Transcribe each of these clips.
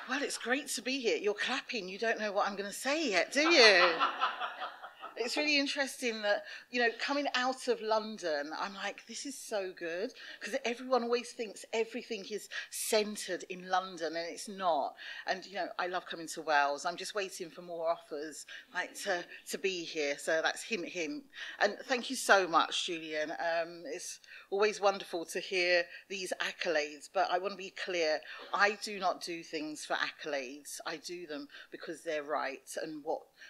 Well, it's great to be here. You're clapping. You don't know what I'm going to say yet, do you? It's really interesting that, you know, coming out of London, I'm like, this is so good, because everyone always thinks everything is centred in London, and it's not. And, you know, I love coming to Wales. I'm just waiting for more offers, like, to be here. So that's hint, hint. And thank you so much, Julian. It's always wonderful to hear these accolades, but I want to be clear. I do not do things for accolades. I do them because they're right and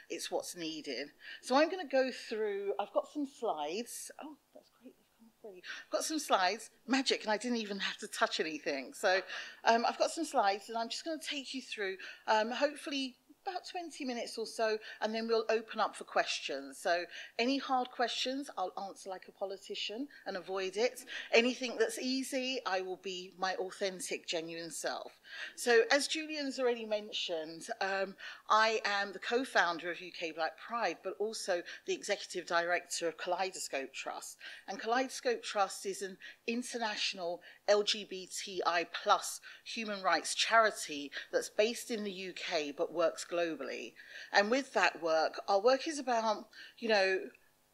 it's what's needed. So I'm going to go through, I've got some slides. Oh, that's great. I've got some slides, magic, and I didn't even have to touch anything. So I've got some slides, and I'm just going to take you through, hopefully, about 20 minutes or so, and then we'll open up for questions. So any hard questions, I'll answer like a politician and avoid it. Anything that's easy, I will be my authentic, genuine self. So as Julian's already mentioned, I am the co-founder of UK BlackPride, but also the executive director of Kaleidoscope Trust. And Kaleidoscope Trust is an international LGBTI plus human rights charity that's based in the UK but works globally. And with that work, our work is about, you know,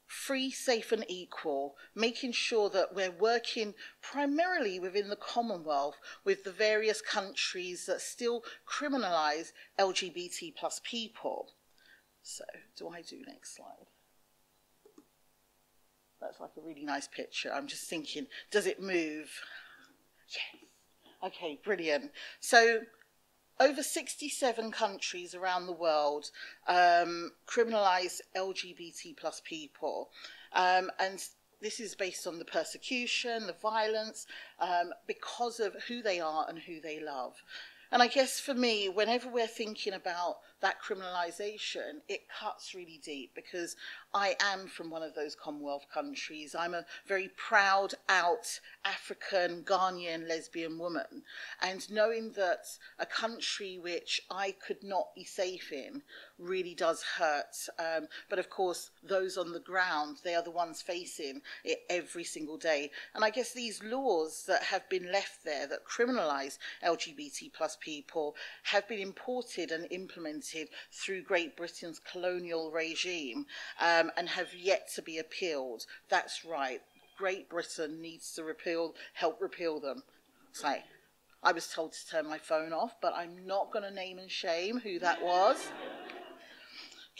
free, safe and equal, making sure that we're working primarily within the Commonwealth with the various countries that still criminalise LGBT plus people. So, do I do next slide? That's like a really nice picture. I'm just thinking, does it move? Yes. Okay, brilliant. So, over 67 countries around the world criminalise LGBT plus people. And this is based on the persecution, the violence, because of who they are and who they love. And I guess for me, whenever we're thinking about that criminalisation, it cuts really deep because I am from one of those Commonwealth countries. I'm a very proud, out African, Ghanaian lesbian woman. And knowing that a country which I could not be safe in really does hurt. But of course, those on the ground, they are the ones facing it every single day. And I guess these laws that have been left there that criminalise LGBT plus people have been imported and implemented through Great Britain's colonial regime and have yet to be appealed. That's right. Great Britain needs to help repeal them. So I was told to turn my phone off, but I'm not going to name and shame who that was.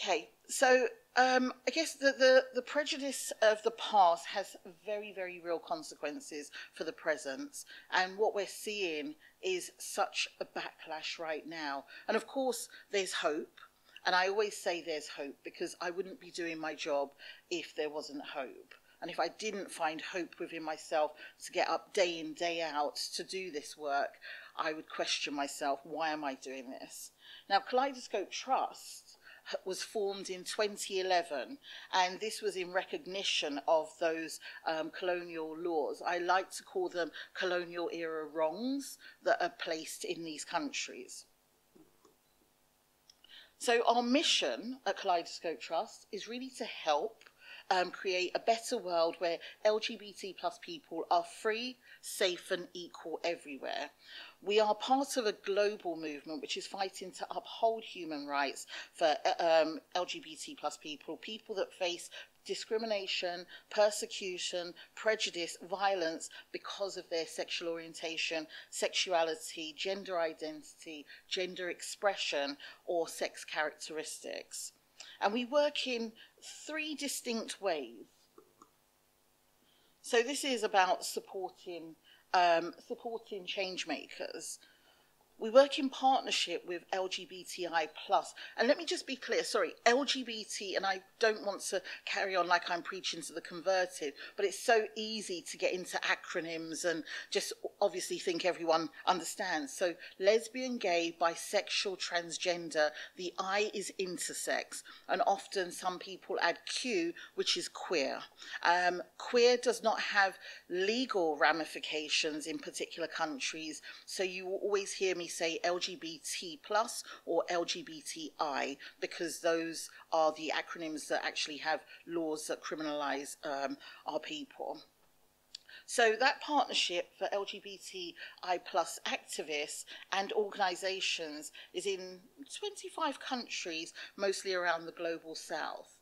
Okay, so I guess the prejudice of the past has very, very real consequences for the present. And what we're seeing is such a backlash right now. And of course, there's hope. And I always say there's hope because I wouldn't be doing my job if there wasn't hope. And if I didn't find hope within myself to get up day in, day out to do this work, I would question myself, why am I doing this? Now, Kaleidoscope Trust was formed in 2011, and this was in recognition of those colonial laws. I like to call them colonial era wrongs that are placed in these countries. So our mission at Kaleidoscope Trust is really to help create a better world where LGBT plus people are free, safe and equal everywhere. We are part of a global movement which is fighting to uphold human rights for LGBT plus people, people that face discrimination, persecution, prejudice, violence because of their sexual orientation, sexuality, gender identity, gender expression, or sex characteristics. And we work in 3 distinct ways. So this is about supporting change makers. We work in partnership with LGBTI+. And let me just be clear, sorry, LGBT, and I don't want to carry on like I'm preaching to the converted, but it's so easy to get into acronyms and just obviously think everyone understands. So lesbian, gay, bisexual, transgender, the I is intersex, and often some people add Q, which is queer. Queer does not have legal ramifications in particular countries, so you will always hear me say LGBT plus or LGBTI, because those are the acronyms that actually have laws that criminalise our people. So that partnership for LGBTI plus activists and organisations is in 25 countries, mostly around the global south.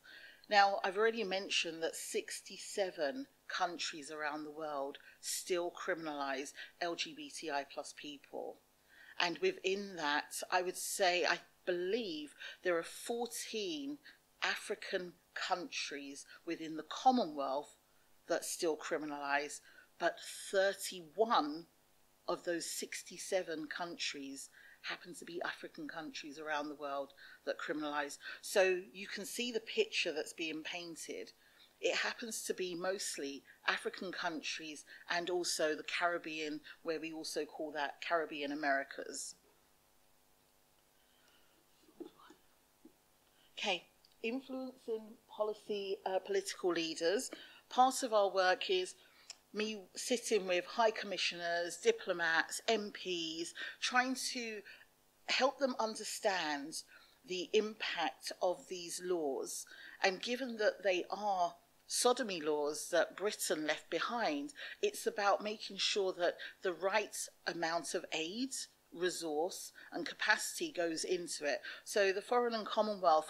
Now, I've already mentioned that 67 countries around the world still criminalise LGBTI plus people. And within that, I would say, I believe there are 14 African countries within the Commonwealth that still criminalise, but 31 of those 67 countries happen to be African countries around the world that criminalise. So you can see the picture that's being painted. It happens to be mostly African countries and also the Caribbean, where we also call that Caribbean Americas. Okay, influencing political leaders. Part of our work is me sitting with high commissioners, diplomats, MPs, trying to help them understand the impact of these laws. And given that they are sodomy laws that Britain left behind, it's about making sure that the right amount of aid, resource and capacity goes into it. So the Foreign and Commonwealth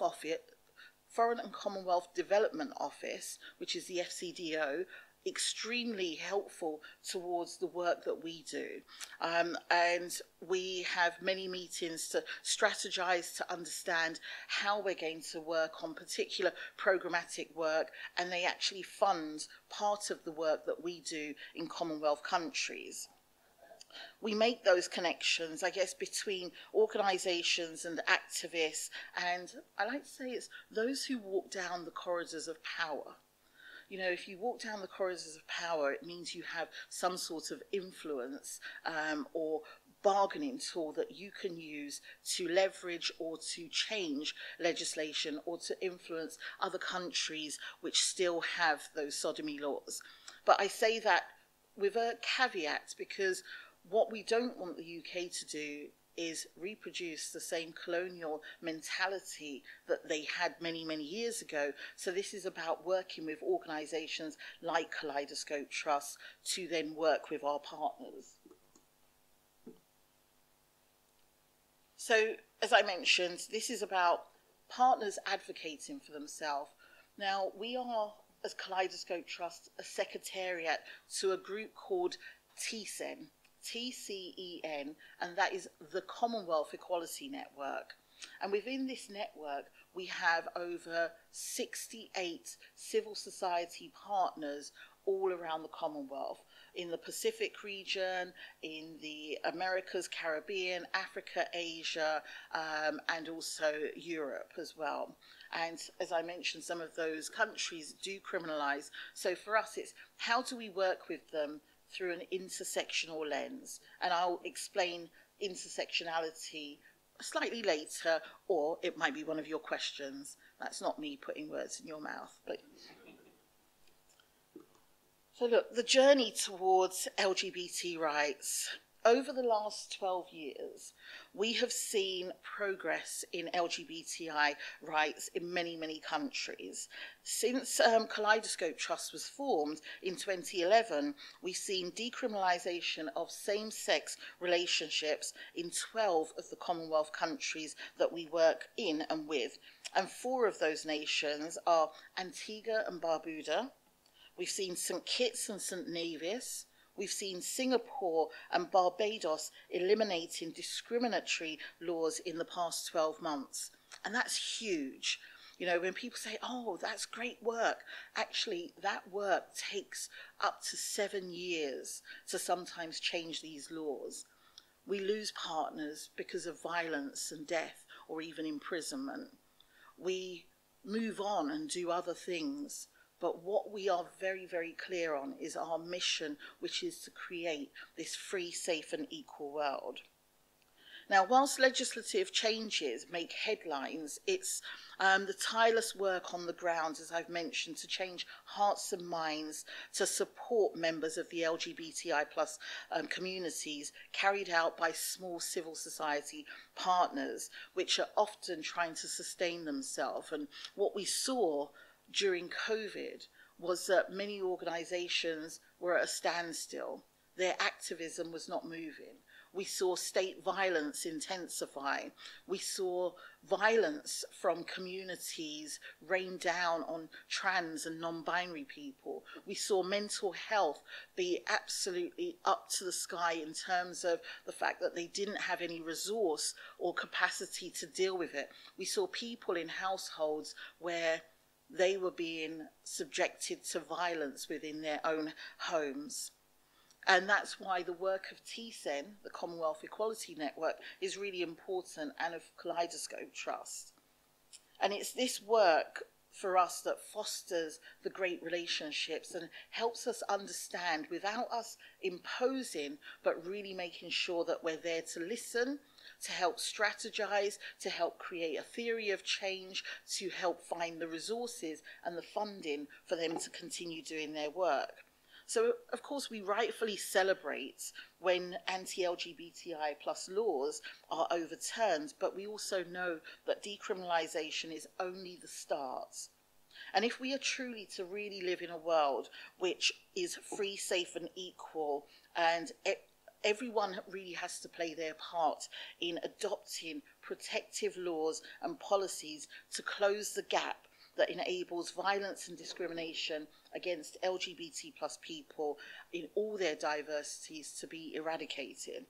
Development Office, which is the FCDO, extremely helpful towards the work that we do. And we have many meetings to strategize, to understand how we're going to work on particular programmatic work, and they actually fund part of the work that we do in Commonwealth countries. We make those connections, I guess, between organisations and activists, and I like to say it's those who walk down the corridors of power. You know, if you walk down the corridors of power, it means you have some sort of influence or bargaining tool that you can use to leverage or to change legislation or to influence other countries which still have those sodomy laws. But I say that with a caveat, because what we don't want the UK to do is reproduce the same colonial mentality that they had many, many years ago. So this is about working with organisations like Kaleidoscope Trust to then work with our partners. So, as I mentioned, this is about partners advocating for themselves. Now, we are, as Kaleidoscope Trust, a secretariat to a group called TCEN, TCEN, and that is the Commonwealth Equality Network. And within this network, we have over 68 civil society partners all around the Commonwealth, in the Pacific region, in the Americas, Caribbean, Africa, Asia, and also Europe as well. And as I mentioned, some of those countries do criminalise. So for us, it's how do we work with them through an intersectional lens? And I'll explain intersectionality slightly later, or it might be one of your questions. That's not me putting words in your mouth. But so look, the journey towards LGBT rights. Over the last 12 years, we have seen progress in LGBTI rights in many, many countries. Since Kaleidoscope Trust was formed in 2011, we've seen decriminalisation of same-sex relationships in 12 of the Commonwealth countries that we work in and with. And 4 of those nations are Antigua and Barbuda. We've seen St. Kitts and St. Nevis. We've seen Singapore and Barbados eliminating discriminatory laws in the past 12 months. And that's huge. You know, when people say, oh, that's great work, actually that work takes up to 7 years to sometimes change these laws. We lose partners because of violence and death or even imprisonment. We move on and do other things. But what we are very, very clear on is our mission, which is to create this free, safe and equal world. Now, whilst legislative changes make headlines, it's the tireless work on the ground, as I've mentioned, to change hearts and minds, to support members of the LGBTI plus communities, carried out by small civil society partners, which are often trying to sustain themselves. And what we saw during COVID was that many organisations were at a standstill. Their activism was not moving. We saw state violence intensify. We saw violence from communities rain down on trans and non-binary people. We saw mental health be absolutely up to the sky in terms of the fact that they didn't have any resource or capacity to deal with it. We saw people in households where they were being subjected to violence within their own homes. And that's why the work of TCEN, the Commonwealth Equality Network, is really important, and of Kaleidoscope Trust. And it's this work for us that fosters the great relationships and helps us understand, without us imposing, but really making sure that we're there to listen, to help strategize, to help create a theory of change, to help find the resources and the funding for them to continue doing their work. So, of course, we rightfully celebrate when anti-LGBTI plus laws are overturned, but we also know that decriminalisation is only the start. And if we are truly to really live in a world which is free, safe and equal, and everyone really has to play their part in adopting protective laws and policies to close the gap that enables violence and discrimination against LGBT plus people in all their diversities to be eradicated.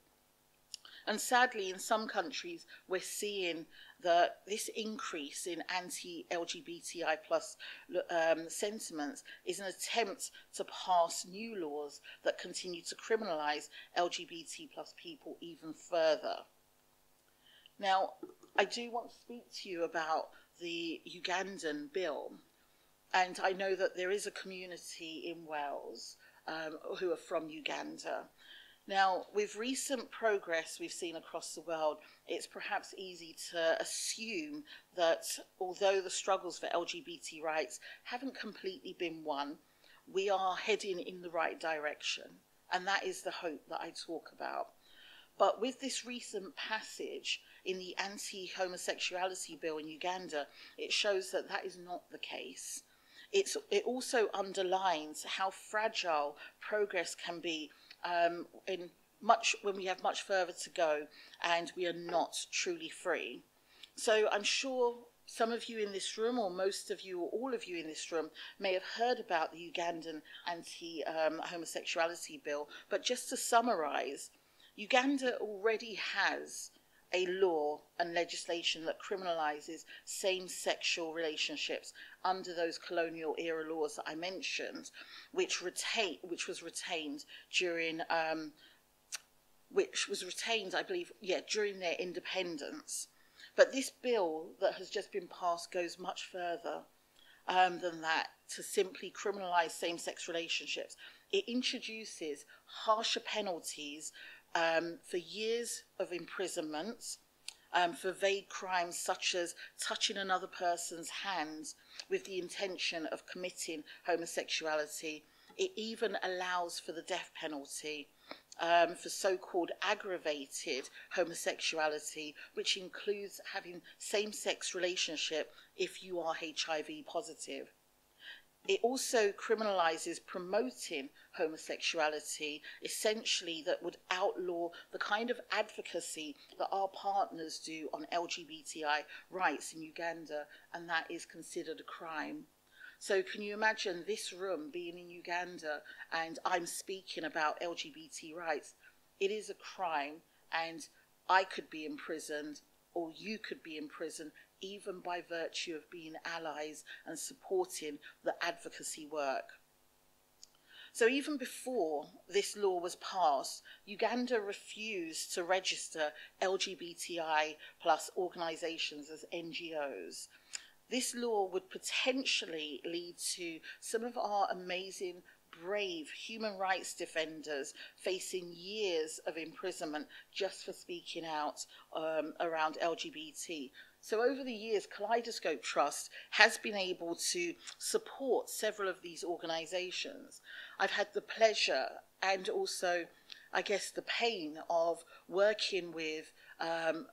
And sadly, in some countries, we're seeing that this increase in anti-LGBTI plus sentiments is an attempt to pass new laws that continue to criminalise LGBT plus people even further. Now, I do want to speak to you about the Ugandan bill, and I know that there is a community in Wales who are from Uganda. Now, with recent progress we've seen across the world, it's perhaps easy to assume that although the struggles for LGBT rights haven't completely been won, we are heading in the right direction, and that is the hope that I talk about. But with this recent passage in the anti-homosexuality bill in Uganda, it shows that that is not the case. It also underlines how fragile progress can be when we have much further to go and we are not truly free. So I'm sure some of you in this room, or most of you, or all of you in this room, may have heard about the Ugandan anti-homosexuality bill, but just to summarise, Uganda already has a law and legislation that criminalises same-sexual relationships under those colonial era laws that I mentioned, which was retained during, I believe, during their independence. But this bill that has just been passed goes much further than that, to simply criminalise same-sex relationships. It introduces harsher penalties for years of imprisonment, for vague crimes such as touching another person's hands with the intention of committing homosexuality. It even allows for the death penalty for so-called aggravated homosexuality, which includes having same-sex relationship if you are HIV positive. It also criminalises promoting homosexuality, essentially that would outlaw the kind of advocacy that our partners do on LGBTI rights in Uganda, and that is considered a crime. So can you imagine this room being in Uganda and I'm speaking about LGBT rights? It is a crime, and I could be imprisoned, or you could be imprisoned, even by virtue of being allies and supporting the advocacy work. So even before this law was passed, Uganda refused to register LGBTI plus organisations as NGOs. This law would potentially lead to some of our amazing brave human rights defenders facing years of imprisonment just for speaking out around LGBT. So over the years, Kaleidoscope Trust has been able to support several of these organisations. I've had the pleasure and also, I guess, the pain of working with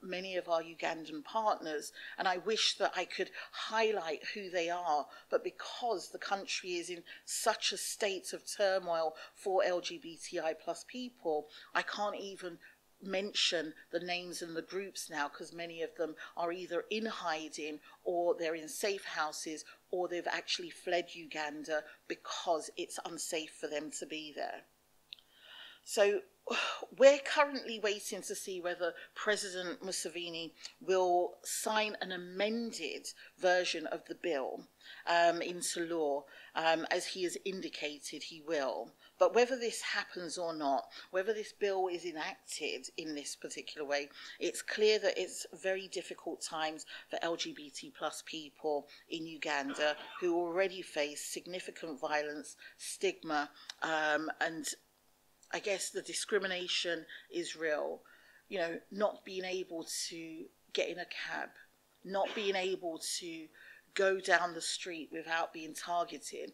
many of our Ugandan partners, and I wish that I could highlight who they are, but because the country is in such a state of turmoil for LGBTI plus people, I can't even mention the names and the groups now, because many of them are either in hiding or they're in safe houses or they've actually fled Uganda because it's unsafe for them to be there. So we're currently waiting to see whether President Museveni will sign an amended version of the bill into law, as he has indicated he will. But whether this happens or not, whether this bill is enacted in this particular way, it's clear that it's very difficult times for LGBT plus people in Uganda who already face significant violence, stigma, and I guess the discrimination is real. You know, not being able to get in a cab, not being able to go down the street without being targeted.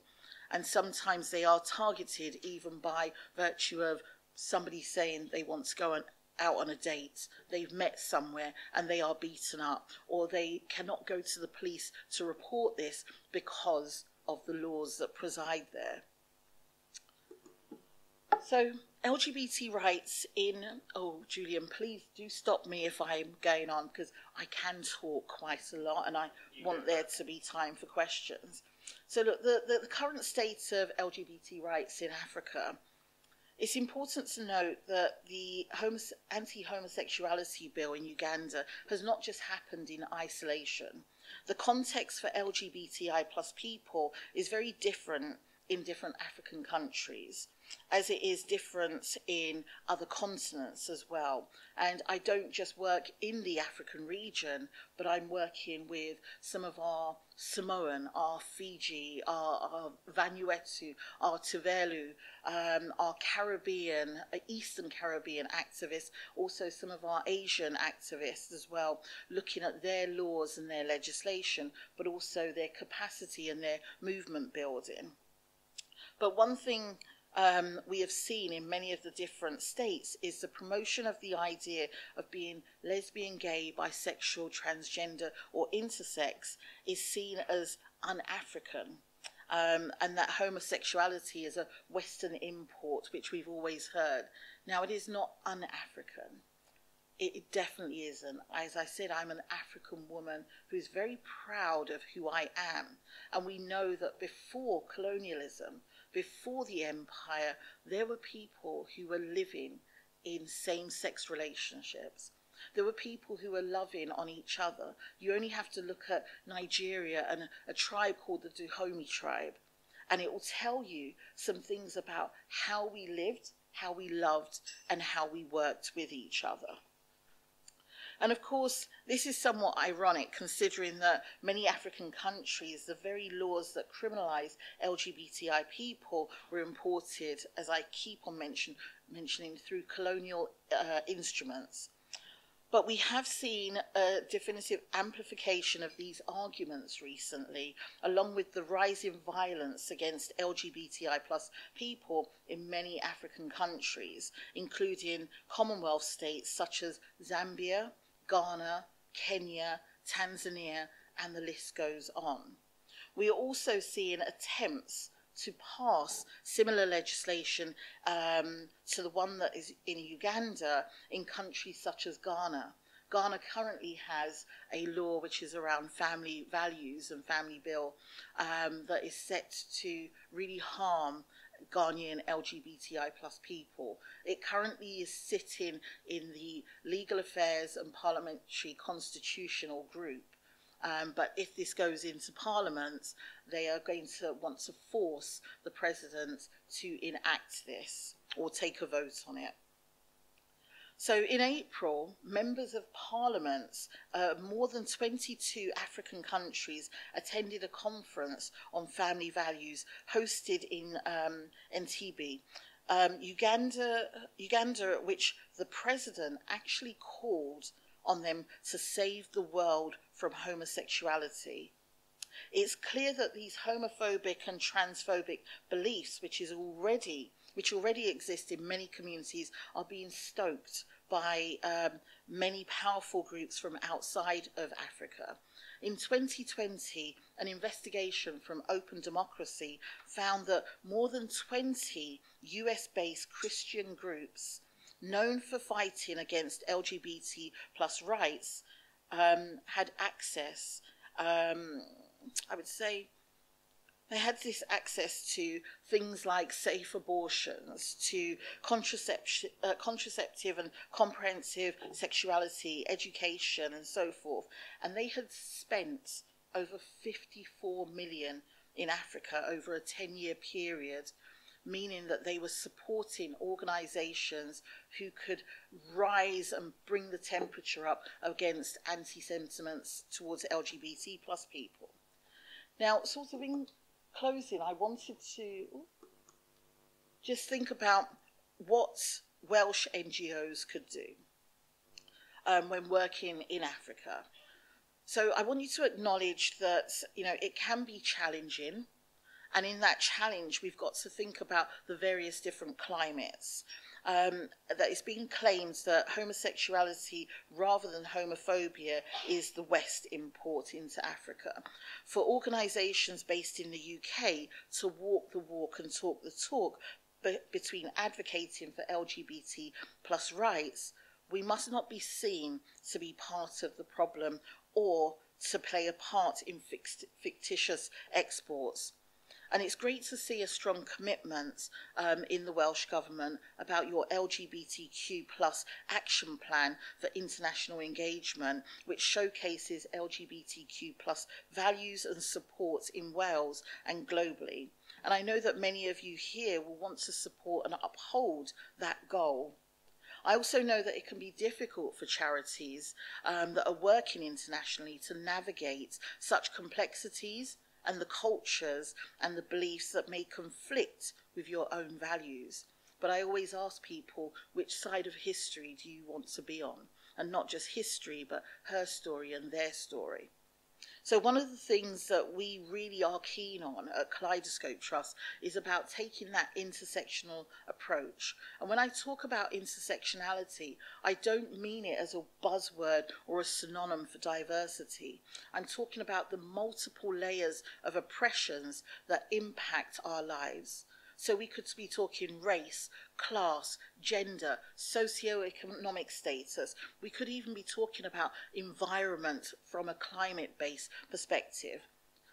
And sometimes they are targeted even by virtue of somebody saying they want to go out on a date, they've met somewhere and they are beaten up, or they cannot go to the police to report this because of the laws that preside there. So LGBT rights in, oh Julian, please do stop me if I'm going on, because I can talk quite a lot and I want there to be time for questions. So look, the current state of LGBT rights in Africa, it's important to note that the anti-homosexuality bill in Uganda has not just happened in isolation. The context for LGBTI plus people is very different in different African countries, as it is different in other continents as well. And I don't just work in the African region, but I'm working with some of our Samoan, our Fiji, our Vanuatu, our Tuvalu, our Caribbean, Eastern Caribbean activists, also some of our Asian activists as well, looking at their laws and their legislation, but also their capacity and their movement building. But one thing we have seen in many of the different states is the promotion of the idea of being lesbian, gay, bisexual, transgender or intersex is seen as un-African, and that homosexuality is a Western import, which we've always heard. Now, it is not un-African. It definitely isn't. As I said, I'm an African woman who's very proud of who I am. And we know that before colonialism, before the empire, there were people who were living in same-sex relationships. There were people who were loving on each other. You only have to look at Nigeria and a tribe called the Dahomey tribe, and it will tell you some things about how we lived, how we loved, and how we worked with each other. And of course, this is somewhat ironic considering that many African countries, the very laws that criminalise LGBTI people were imported, as I keep on mentioning, through colonial instruments. But we have seen a definitive amplification of these arguments recently, along with the rising violence against LGBTI plus people in many African countries, including Commonwealth states such as Zambia, Ghana, Kenya, Tanzania, and the list goes on. We are also seeing attempts to pass similar legislation to the one that is in Uganda in countries such as Ghana. Ghana currently has a law which is around family values and family bill that is set to really harm Ghanaian LGBTI plus people. It currently is sitting in the Legal Affairs and Parliamentary Constitutional Group. But if this goes into Parliament, they are going to want to force the President to enact this or take a vote on it. So in April, members of parliaments, more than 22 African countries attended a conference on family values hosted in Entebbe, Uganda, at which the president actually called on them to save the world from homosexuality. It's clear that these homophobic and transphobic beliefs, which already exist in many communities, are being stoked by many powerful groups from outside of Africa. In 2020, an investigation from Open Democracy found that more than 20 US-based Christian groups known for fighting against LGBT plus rights had access, I would say, they had this access to things like safe abortions, to contraceptive and comprehensive sexuality, education, and so forth. And they had spent over 54 million in Africa over a 10-year period, meaning that they were supporting organisations who could rise and bring the temperature up against anti-sentiments towards LGBT plus people. Now, sort of in closing, I wanted to just think about what Welsh NGOs could do when working in Africa. So I want you to acknowledge that, it can be challenging. And in that challenge, we've got to think about the various different climates. That it's been claimed that homosexuality rather than homophobia is the West import into Africa. For organisations based in the UK to walk the walk and talk the talk between advocating for LGBT plus rights, we must not be seen to be part of the problem or to play a part in fictitious exports. And it's great to see a strong commitment in the Welsh Government about your LGBTQ plus action plan for international engagement, which showcases LGBTQ plus values and support in Wales and globally. And I know that many of you here will want to support and uphold that goal. I also know that it can be difficult for charities that are working internationally to navigate such complexities and the cultures and the beliefs that may conflict with your own values. But I always ask people, which side of history do you want to be on? And not just history, but her story and their story. So one of the things that we really are keen on at Kaleidoscope Trust is about taking that intersectional approach. And when I talk about intersectionality, I don't mean it as a buzzword or a synonym for diversity. I'm talking about the multiple layers of oppressions that impact our lives. So we could be talking race, class, gender, socioeconomic status. We could even be talking about environment from a climate-based perspective.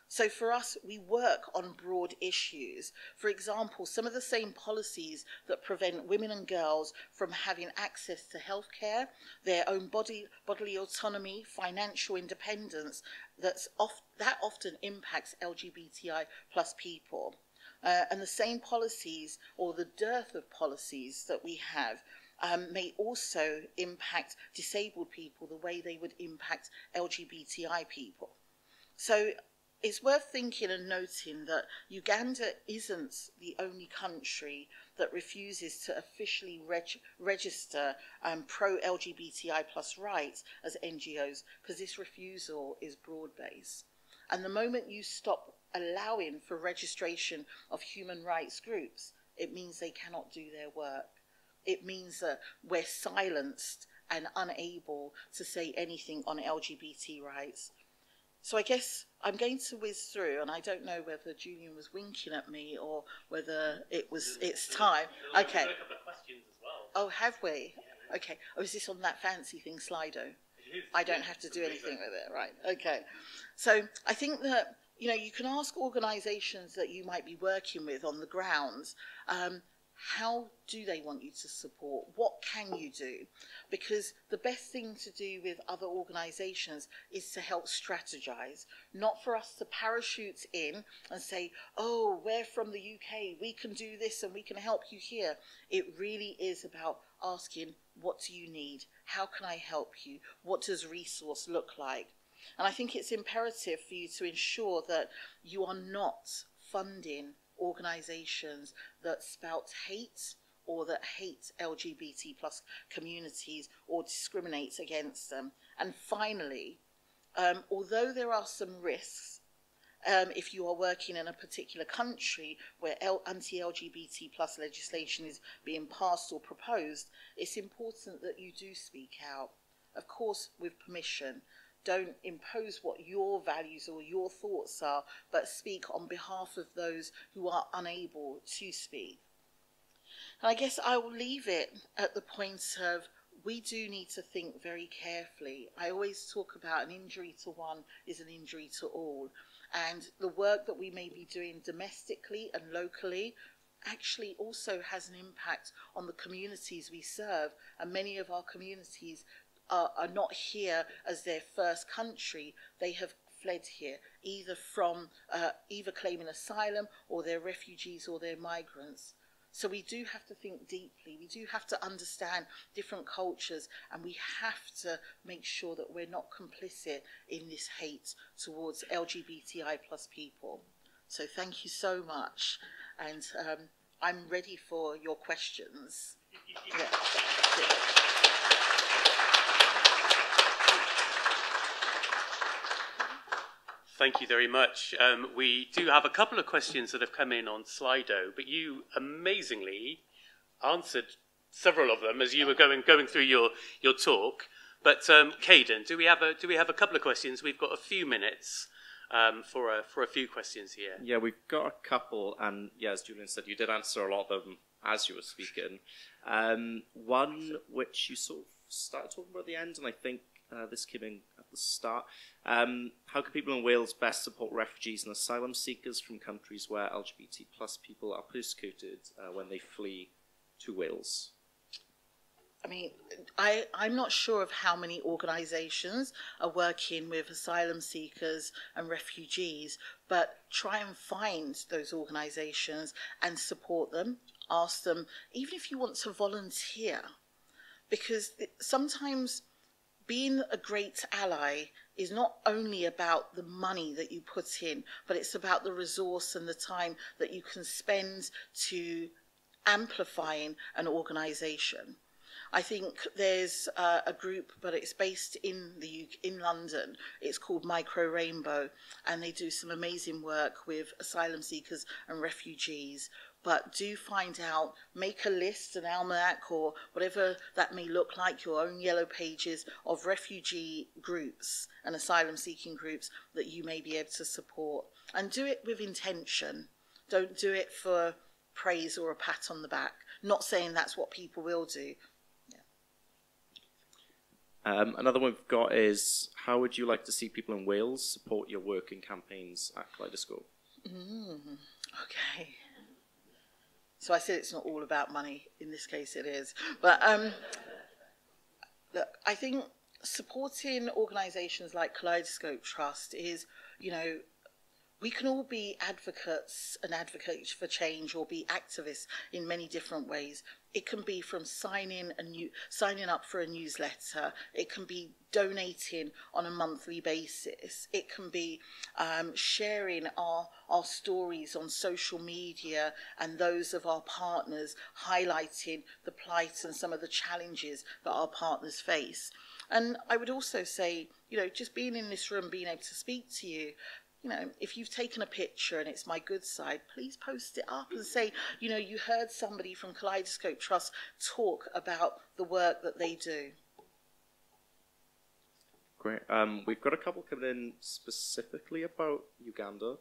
So for us, we work on broad issues. For example, some of the same policies that prevent women and girls from having access to healthcare, their own bodily autonomy, financial independence, that often impacts LGBTI plus people. And the same policies, or the dearth of policies that we have, may also impact disabled people the way they would impact LGBTI people. So it's worth thinking and noting that Uganda isn't the only country that refuses to officially register pro-LGBTI plus rights as NGOs, because this refusal is broad-based. And the moment you stop allowing for registration of human rights groups, it means they cannot do their work. It means that we're silenced and unable to say anything on LGBT rights. So I guess I'm going to whiz through, and I don't know whether Julian was winking at me or whether it's time. Okay. We've got a couple of questions as well. Oh, have we? Okay. Oh, is this on that fancy thing, Slido? I don't have to do anything with it, right? Okay. So I think that, you can ask organisations that you might be working with on the ground, how do they want you to support? What can you do? Because the best thing to do with other organisations is to help strategize, not for us to parachute in and say, oh, we're from the UK, we can do this and we can help you here. It really is about asking, what do you need? How can I help you? What does resource look like? And I think it's imperative for you to ensure that you are not funding organisations that spout hate or that hate LGBT plus communities or discriminates against them. And finally, although there are some risks, if you are working in a particular country where anti-LGBT plus legislation is being passed or proposed, it's important that you do speak out, of course with permission. Don't impose what your values or your thoughts are, but speak on behalf of those who are unable to speak. And I guess I will leave it at the point of, we do need to think very carefully. I always talk about an injury to one is an injury to all. And the work that we may be doing domestically and locally actually also has an impact on the communities we serve. And many of our communities are not here as their first country. They have fled here, either from either claiming asylum, or they're refugees, or they're migrants. So we do have to think deeply. We do have to understand different cultures, and we have to make sure that we're not complicit in this hate towards LGBTI plus people. So thank you so much, and I'm ready for your questions. Yeah. Thank you very much. We do have a couple of questions that have come in on Slido, but you amazingly answered several of them as you were going through your talk. But Caden, do we have a couple of questions? We've got a few minutes for a few questions here. Yeah, we've got a couple, and yeah, as Julian said, you did answer a lot of them as you were speaking. One which you sort of started talking about at the end, and I think this came in at the start. How can people in Wales best support refugees and asylum seekers from countries where LGBT plus people are persecuted when they flee to Wales? I mean, I'm not sure of how many organisations are working with asylum seekers and refugees, but try and find those organisations and support them. Ask them, even if you want to volunteer, because sometimes being a great ally is not only about the money that you put in, but it's about the resource and the time that you can spend to amplifying an organisation. I think there's a group, but it's based in London. It's called Micro Rainbow, and they do some amazing work with asylum seekers and refugees. But do find out, make a list, an almanac, or whatever that may look like, your own yellow pages of refugee groups and asylum seeking groups that you may be able to support. And do it with intention. Don't do it for praise or a pat on the back. Not saying that's what people will do. Another one we've got is, how would you like to see people in Wales support your work in campaigns at Kaleidoscope? Okay. So I said it's not all about money. In this case, it is. But look, I think supporting organisations like Kaleidoscope Trust is, you know, we can all be advocates and advocate for change, or be activists in many different ways. It can be from signing up for a newsletter. It can be donating on a monthly basis. It can be sharing our stories on social media and those of our partners, highlighting the plight and some of the challenges that our partners face. And I would also say, you know, just being in this room, being able to speak to you, you know, if you've taken a picture and it's my good side, please post it up and say, you know, you heard somebody from Kaleidoscope Trust talk about the work that they do. Great. We've got a couple coming in specifically about Uganda.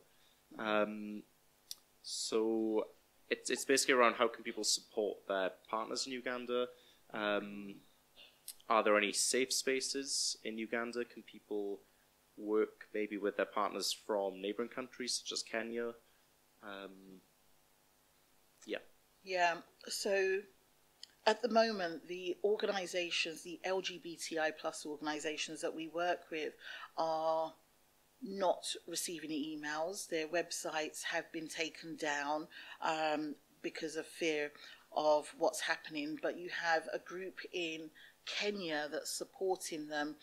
So it's basically around how can people support their partners in Uganda. Are there any safe spaces in Uganda? Can people work maybe with their partners from neighbouring countries such as Kenya? Yeah. Yeah, so at the moment, the organisations, the LGBTI plus organisations that we work with are not receiving emails. Their websites have been taken down because of fear of what's happening. But you have a group in Kenya that's supporting them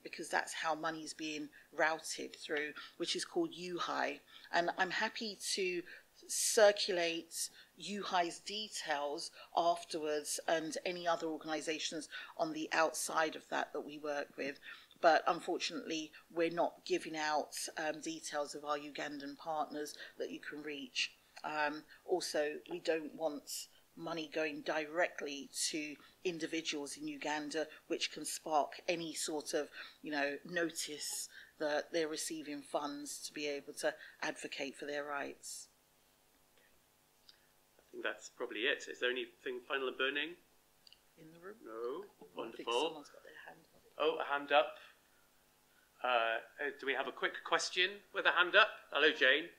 because that's how money's being routed through, which is called UHI. And I'm happy to circulate UHI's details afterwards and any other organisations on the outside of that we work with. But unfortunately, we're not giving out details of our Ugandan partners that you can reach. Also, we don't want money going directly to individuals in Uganda, which can spark any sort of, notice that they're receiving funds to be able to advocate for their rights. I think that's probably it. Is there anything final and burning? In the room? No. Wonderful. I think someone's got their hand up. Oh, a hand up. Do we have a quick question with a hand up? Hello, Jane.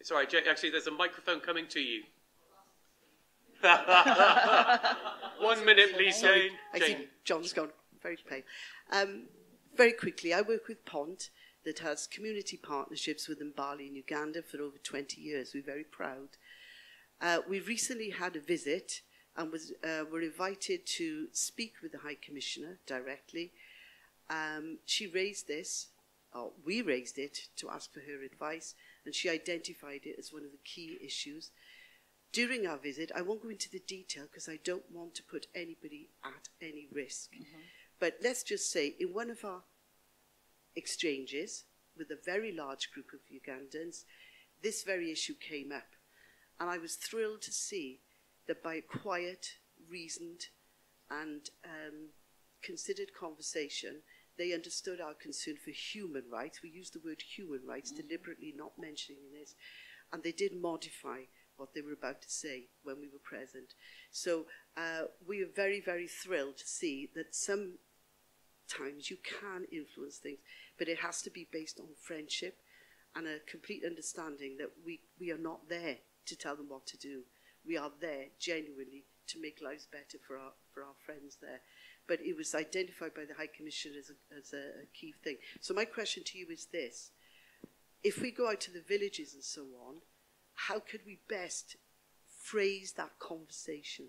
It's all right, Jane. Actually, there's a microphone coming to you. 1 minute, please, Jane. I see John's gone very pale. Very quickly, I work with PONT that has community partnerships with Mbali in Uganda for over 20 years. We're very proud. We recently had a visit and were invited to speak with the High Commissioner directly. She raised this, or we raised it, to ask for her advice, and she identified it as one of the key issues. During our visit, I won't go into the detail because I don't want to put anybody at any risk. Mm-hmm. But let's just say in one of our exchanges with a very large group of Ugandans, this very issue came up. And I was thrilled to see that by a quiet, reasoned and considered conversation, they understood our concern for human rights. We used the word human rights, deliberately not mentioning this. And they did modify what they were about to say when we were present. So we are very, very thrilled to see that sometimes you can influence things, but it has to be based on friendship and a complete understanding that we are not there to tell them what to do. We are there genuinely to make lives better for our friends there. But it was identified by the High Commissioner as a key thing. So my question to you is this. If we go out to the villages and so on, how could we best phrase that conversation?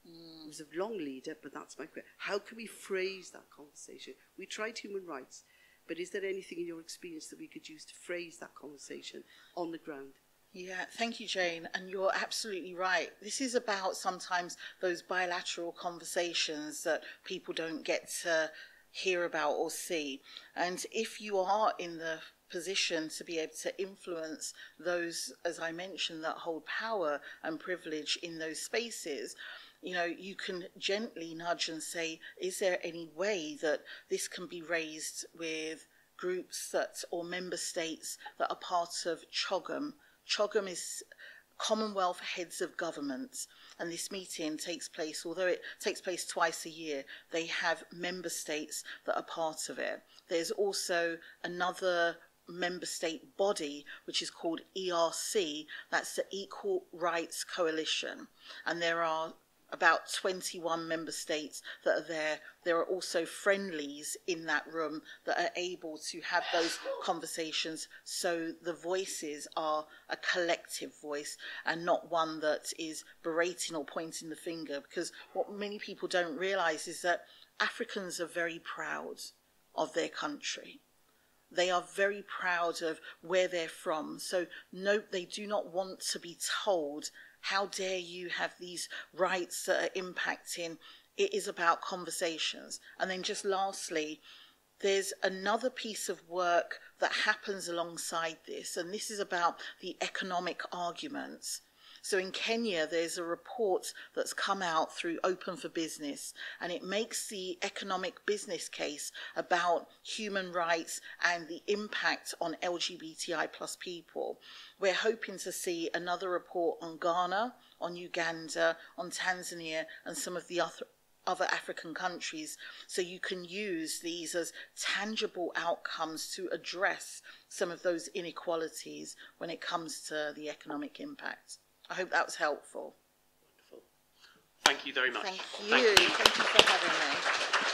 It was a long lead up, but that's my question. How can we phrase that conversation? We tried human rights, but is there anything in your experience that we could use to phrase that conversation on the ground? Yeah, thank you, Jane. And you're absolutely right. This is about sometimes those bilateral conversations that people don't get to hear about or see. And if you are in the position to be able to influence those, as I mentioned, that hold power and privilege in those spaces, you can gently nudge and say, is there any way that this can be raised with groups or member states that are part of CHOGM? CHOGM is Commonwealth Heads of Government, and this meeting takes place, although it takes place twice a year, they have member states that are part of it. There's also another member state body which is called ERC, that's the Equal Rights Coalition, and there are about 21 member states that are there. There are also friendlies in that room that are able to have those conversations, so the voices are a collective voice and not one that is berating or pointing the finger, because what many people don't realise is that Africans are very proud of their country. They are very proud of where they're from. So no, they do not want to be told, how dare you have these rights that are impacting. It is about conversations. And then just lastly, there's another piece of work that happens alongside this, and this is about the economic arguments. So in Kenya, there's a report that's come out through Open for Business, and it makes the economic business case about human rights and the impact on LGBTI plus people. We're hoping to see another report on Ghana, on Uganda, on Tanzania, and some of the other African countries, so you can use these as tangible outcomes to address some of those inequalities when it comes to the economic impact. I hope that was helpful. Wonderful. Thank you very much. Thank you. Thank you for having me.